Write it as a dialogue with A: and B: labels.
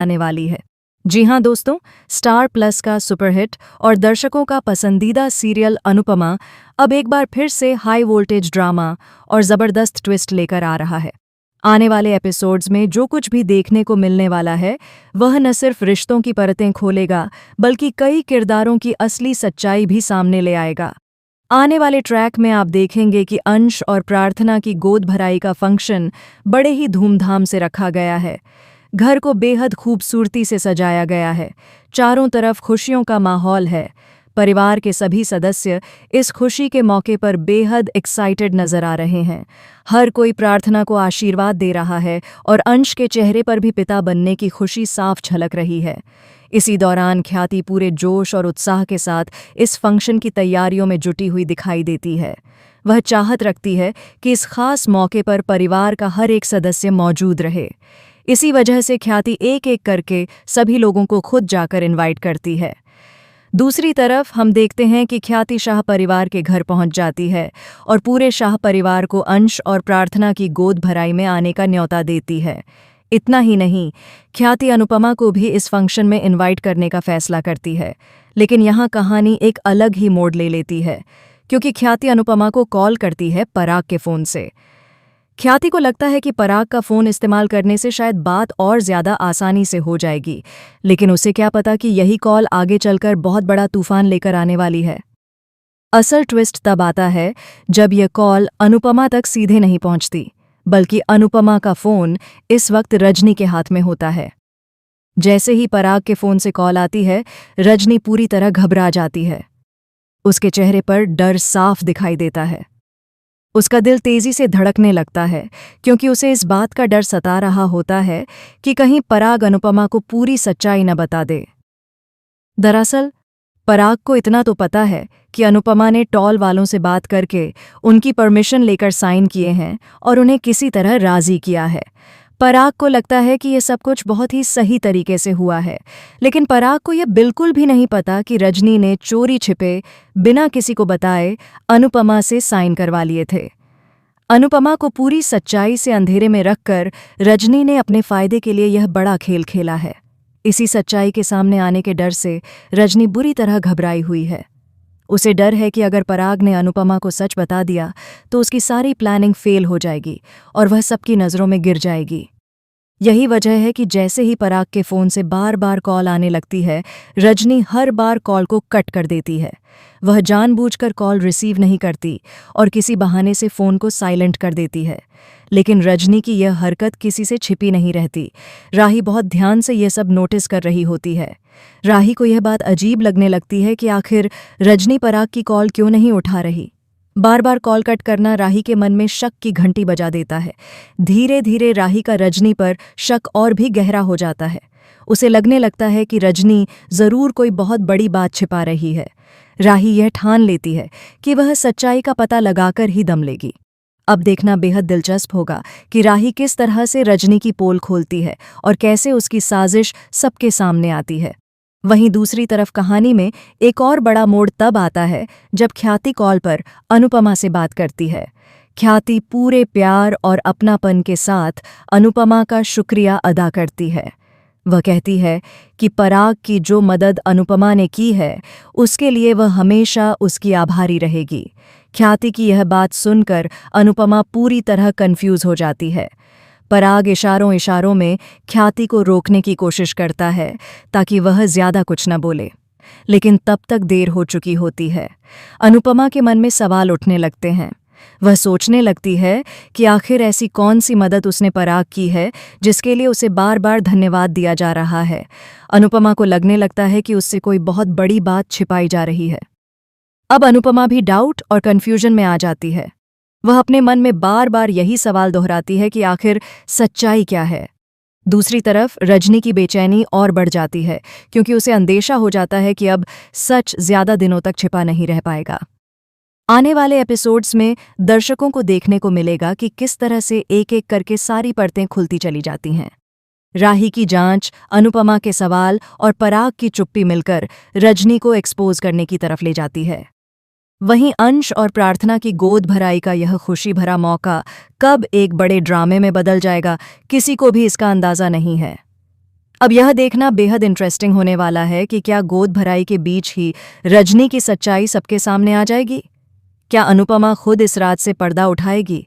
A: आने वाली है। जी हाँ दोस्तों, स्टार प्लस का सुपरहिट और दर्शकों का पसंदीदा सीरियल अनुपमा अब एक बार फिर से हाई वोल्टेज ड्रामा और जबरदस्त ट्विस्ट लेकर आ रहा है। आने वाले एपिसोड्स में जो कुछ भी देखने को मिलने वाला है वह न सिर्फ रिश्तों की परतें खोलेगा बल्कि कई किरदारों की असली सच्चाई भी सामने ले आएगा। आने वाले ट्रैक में आप देखेंगे कि अंश और प्रार्थना की गोद भराई का फंक्शन बड़े ही धूमधाम से रखा गया है। घर को बेहद खूबसूरती से सजाया गया है। चारों तरफ खुशियों का माहौल है। परिवार के सभी सदस्य इस खुशी के मौके पर बेहद एक्साइटेड नजर आ रहे हैं। हर कोई प्रार्थना को आशीर्वाद दे रहा है और अंश के चेहरे पर भी पिता बनने की खुशी साफ झलक रही है। इसी दौरान ख्याति पूरे जोश और उत्साह के साथ इस फंक्शन की तैयारियों में जुटी हुई दिखाई देती है। वह चाहत रखती है कि इस खास मौके पर परिवार का हर एक सदस्य मौजूद रहे। इसी वजह से ख्याति एक एक करके सभी लोगों को खुद जाकर इनवाइट करती है। दूसरी तरफ हम देखते हैं कि ख्याति शाह परिवार के घर पहुंच जाती है और पूरे शाह परिवार को अंश और प्रार्थना की गोद भराई में आने का न्योता देती है। इतना ही नहीं, ख्याति अनुपमा को भी इस फंक्शन में इनवाइट करने का फैसला करती है। लेकिन यहाँ कहानी एक अलग ही मोड़ ले लेती है, क्योंकि ख्याति अनुपमा को कॉल करती है पराग के फ़ोन से। ख्याति को लगता है कि पराग का फ़ोन इस्तेमाल करने से शायद बात और ज़्यादा आसानी से हो जाएगी, लेकिन उसे क्या पता कि यही कॉल आगे चलकर बहुत बड़ा तूफान लेकर आने वाली है। असल ट्विस्ट तब आता है जब यह कॉल अनुपमा तक सीधे नहीं पहुंचती, बल्कि अनुपमा का फ़ोन इस वक्त रजनी के हाथ में होता है। जैसे ही पराग के फ़ोन से कॉल आती है, रजनी पूरी तरह घबरा जाती है। उसके चेहरे पर डर साफ दिखाई देता है। उसका दिल तेजी से धड़कने लगता है, क्योंकि उसे इस बात का डर सता रहा होता है कि कहीं पराग अनुपमा को पूरी सच्चाई न बता दे। दरअसल पराग को इतना तो पता है कि अनुपमा ने टॉल वालों से बात करके उनकी परमिशन लेकर साइन किए हैं और उन्हें किसी तरह राजी किया है। पराग को लगता है कि यह सब कुछ बहुत ही सही तरीके से हुआ है, लेकिन पराग को यह बिल्कुल भी नहीं पता कि रजनी ने चोरी छिपे बिना किसी को बताए अनुपमा से साइन करवा लिए थे। अनुपमा को पूरी सच्चाई से अंधेरे में रखकर रजनी ने अपने फायदे के लिए यह बड़ा खेल खेला है। इसी सच्चाई के सामने आने के डर से रजनी बुरी तरह घबराई हुई है। उसे डर है कि अगर पराग ने अनुपमा को सच बता दिया तो उसकी सारी प्लानिंग फेल हो जाएगी और वह सबकी नज़रों में गिर जाएगी। यही वजह है कि जैसे ही पराग के फ़ोन से बार बार कॉल आने लगती है, रजनी हर बार कॉल को कट कर देती है। वह जानबूझकर कॉल रिसीव नहीं करती और किसी बहाने से फ़ोन को साइलेंट कर देती है। लेकिन रजनी की यह हरकत किसी से छिपी नहीं रहती। राही बहुत ध्यान से यह सब नोटिस कर रही होती है। राही को यह बात अजीब लगने लगती है कि आखिर रजनी पराग की कॉल क्यों नहीं उठा रही। बार बार कॉल कट करना राही के मन में शक की घंटी बजा देता है। धीरे धीरे राही का रजनी पर शक और भी गहरा हो जाता है। उसे लगने लगता है कि रजनी ज़रूर कोई बहुत बड़ी बात छिपा रही है। राही यह ठान लेती है कि वह सच्चाई का पता लगाकर ही दम लेगी। अब देखना बेहद दिलचस्प होगा कि राही किस तरह से रजनी की पोल खोलती है और कैसे उसकी साजिश सबके सामने आती है। वहीं दूसरी तरफ कहानी में एक और बड़ा मोड़ तब आता है जब ख्याति कॉल पर अनुपमा से बात करती है। ख्याति पूरे प्यार और अपनापन के साथ अनुपमा का शुक्रिया अदा करती है। वह कहती है कि पराग की जो मदद अनुपमा ने की है उसके लिए वह हमेशा उसकी आभारी रहेगी। ख्याति की यह बात सुनकर अनुपमा पूरी तरह कंफ्यूज हो जाती है। पराग इशारों इशारों में ख्याति को रोकने की कोशिश करता है ताकि वह ज्यादा कुछ न बोले, लेकिन तब तक देर हो चुकी होती है। अनुपमा के मन में सवाल उठने लगते हैं। वह सोचने लगती है कि आखिर ऐसी कौन सी मदद उसने पराग की है जिसके लिए उसे बार बार धन्यवाद दिया जा रहा है। अनुपमा को लगने लगता है कि उससे कोई बहुत बड़ी बात छिपाई जा रही है। अब अनुपमा भी डाउट और कन्फ्यूजन में आ जाती है। वह अपने मन में बार बार यही सवाल दोहराती है कि आखिर सच्चाई क्या है। दूसरी तरफ रजनी की बेचैनी और बढ़ जाती है, क्योंकि उसे अंदेशा हो जाता है कि अब सच ज्यादा दिनों तक छिपा नहीं रह पाएगा। आने वाले एपिसोड्स में दर्शकों को देखने को मिलेगा कि किस तरह से एक एक करके सारी परतें खुलती चली जाती हैं। राही की जांच, अनुपमा के सवाल और पराग की चुप्पी मिलकर रजनी को एक्सपोज करने की तरफ ले जाती है। वहीं अंश और प्रार्थना की गोद भराई का यह खुशी भरा मौका कब एक बड़े ड्रामे में बदल जाएगा, किसी को भी इसका अंदाजा नहीं है। अब यह देखना बेहद इंटरेस्टिंग होने वाला है कि क्या गोद भराई के बीच ही रजनी की सच्चाई सबके सामने आ जाएगी। क्या अनुपमा खुद इस रात से पर्दा उठाएगी